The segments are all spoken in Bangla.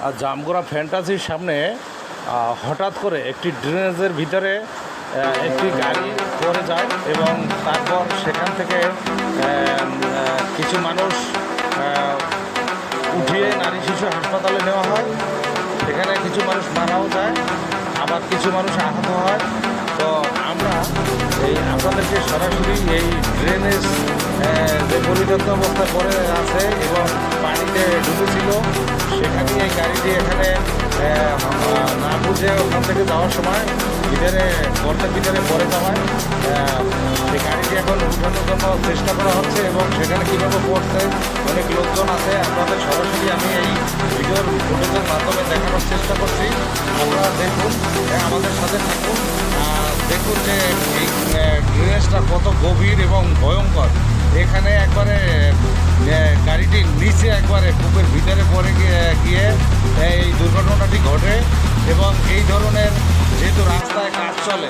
আর জামগড়া ফ্যান্টাসির সামনে হঠাৎ করে একটি ড্রেনেজের ভিতরে একটি গাড়ি পড়ে যায় এবং তারপর সেখান থেকে কিছু মানুষ উঠিয়ে নারী শিশু হাসপাতালে নেওয়া হয়। সেখানে কিছু মানুষ মারাও যায়, আবার কিছু মানুষ আহত হয়। তো আমরা আপনাদেরকে সরাসরি এই ড্রেনেজ যে পরিত্যক্ত অবস্থায় পড়ে আছে এবং পানিতে ডুবেছিল সেখানেই এই গাড়িটি এখানে না বুঝে ওখান থেকে যাওয়ার সময় গর্তের ভিতরে পড়ে যাওয়ায় সেই গাড়িটি এখন উঠানোর জন্য চেষ্টা করা হচ্ছে এবং সেখানে কীভাবে পড়ছে অনেক লোকজন আছে। আপনাদের সরাসরি আমি এই ভিডিওর ফুটেজের মাধ্যমে দেখানোর চেষ্টা করছি। আপনারা দেখুন, আমাদের সাথে থাকুন, দেখুন যে এই ড্রেনেজটা কত গভীর এবং ভয়ঙ্কর। এখানে একবারে গাড়িটির নিচে একবারে কূপের ভিতরে পড়ে গিয়ে এই দুর্ঘটনাটি ঘটে এবং এই ধরনের যেহেতু রাস্তায় কাজ চলে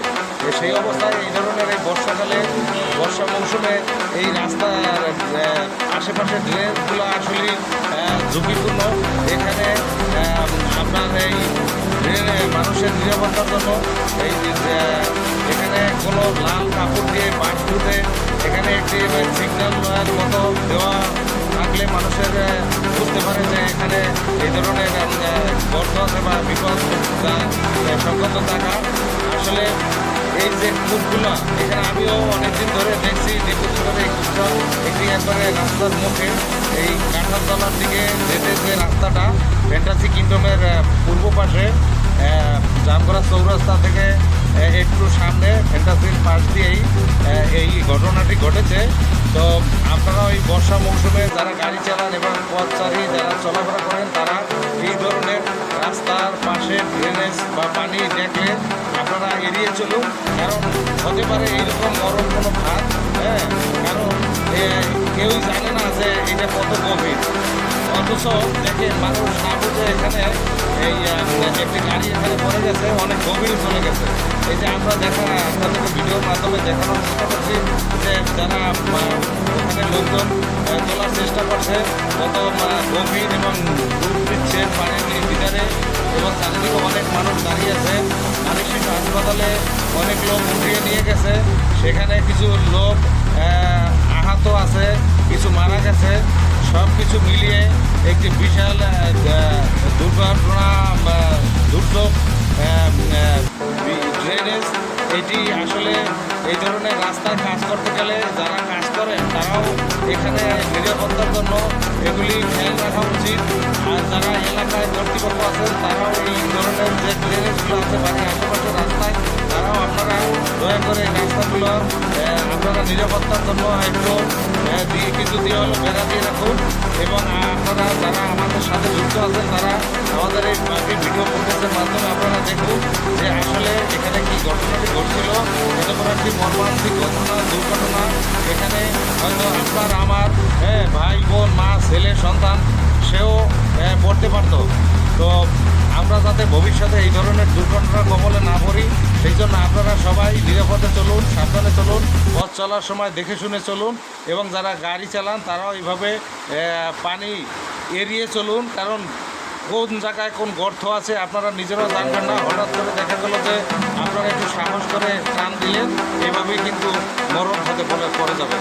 সেই অবস্থায় এই ধরনের এই বর্ষা মৌসুমে এই রাস্তার আশেপাশে ড্রেনগুলো আসলে ঝুঁকিপূর্ণ। এখানে আপনার এই ড্রেনে মানুষের নিরাপত্তার জন্য এই এখানে কোনো লাল কাপড় দিয়ে পাশ ধুতে এখানে একটি সিগন্যাল মতো দেওয়া থাকলে মানুষের বুঝতে পারে যে এখানে এই ধরনের গর্ত আছে বা বিপদ সংগত থাকা। আসলে এই যে কূপগুলো এখানে আমিও অনেকদিন ধরে দেখছি যে কূপগুলোর এই কূপটা একটি একবারে রাস্তার মুখে এই কাঁঠালতলার দিকে যেতে যে রাস্তাটা ফ্যান্টাসি কিংডমের পূর্ব পাশে জামগড়া চৌরাস্তা থেকে একটু সামনে ফ্যান্টাসির পাশ দিয়েই এই ঘটনাটি ঘটেছে। তো আপনারা ওই বর্ষা মৌসুমে যারা গাড়ি চালান এবং পথচারী যারা চলাফেরা করেন তারা এই ধরনের রাস্তার পাশে ড্রেনেজ বা পানি দেখলে আপনারা এড়িয়ে চলুন, কারণ হতে পারে এইরকম মরণ কোনো খাত। কারণ কেউই জানে না যে এটা কত গভীর, অথচ দেখে মানুষ না বুঝে এখানে এই একটি গাড়ি এখানে পড়ে গেছে, অনেক গভীরে চলে গেছে। এই যে আমরা আপনাদেরকে ভিডিওর মাধ্যমে দেখানোর চেষ্টা করছি যে যারা ওখানে লোকজন তোলার চেষ্টা করছে কত গভীর এবং ডুব দিচ্ছে পানির ভিতরে এবং চারিদিকে অনেক মানুষ দাঁড়িয়ে আছে। নারী শিশু হাসপাতালে অনেক লোক উঠিয়ে নিয়ে গেছে, সেখানে কিছু লোক আহত আছে, কিছু মারা গেছে। সব কিছু মিলিয়ে একটি বিশাল দুর্যোগ ড্রেনেজ। এটি আসলে এই ধরনের রাস্তায় কাজ করতে গেলে যারা কাজ করেন তারাও এখানে নিরাপত্তার জন্য এগুলি খেয়াল রাখা উচিত। আর যারা এলাকায় কর্তৃপক্ষ আছেন তারাও এই ধরনের যে ড্রেনেজগুলো আছে বাড়ির আশেপাশের রাস্তায় তারাও আপনারা দয়া করে এই রাস্তাগুলো আপনারা নিরাপত্তার জন্য একটু কিছু দিয়ে হলো বেড়া দিয়ে রাখুন এবং আপনারা যারা আমাদের সাথে যুক্ত আছেন তারা আমাদের এই বাকি ভিডিও ফুটেজের মাধ্যমে আপনারা দেখুন যে আসলে এখানে কি ঘটনাটি ঘটছিল। এটা কোনো একটি মর্মান্তিক দুর্ঘটনা। এখানে হয়তো আপনার আমার ভাই বোন মা ছেলে সন্তান সেও পড়তে পারত। তো আমরা যাতে ভবিষ্যতে এই ধরনের দুর্ঘটনার কবলে না পড়ি সেই জন্য আপনারা সবাই নিরাপদে চলুন, সাবধানে চলুন, পথ চলার সময় দেখে শুনে চলুন এবং যারা গাড়ি চালান তারাও এইভাবে পানি এড়িয়ে চলুন, কারণ কোন জায়গায় কোন গর্ত আছে আপনারা নিজেরাও জানবেন না। হঠাৎ করে দেখা গেল যে আপনারা একটু সাহস করে টান দিলেন, এভাবেই কিন্তু মরণ হতে পড়ে যাবে।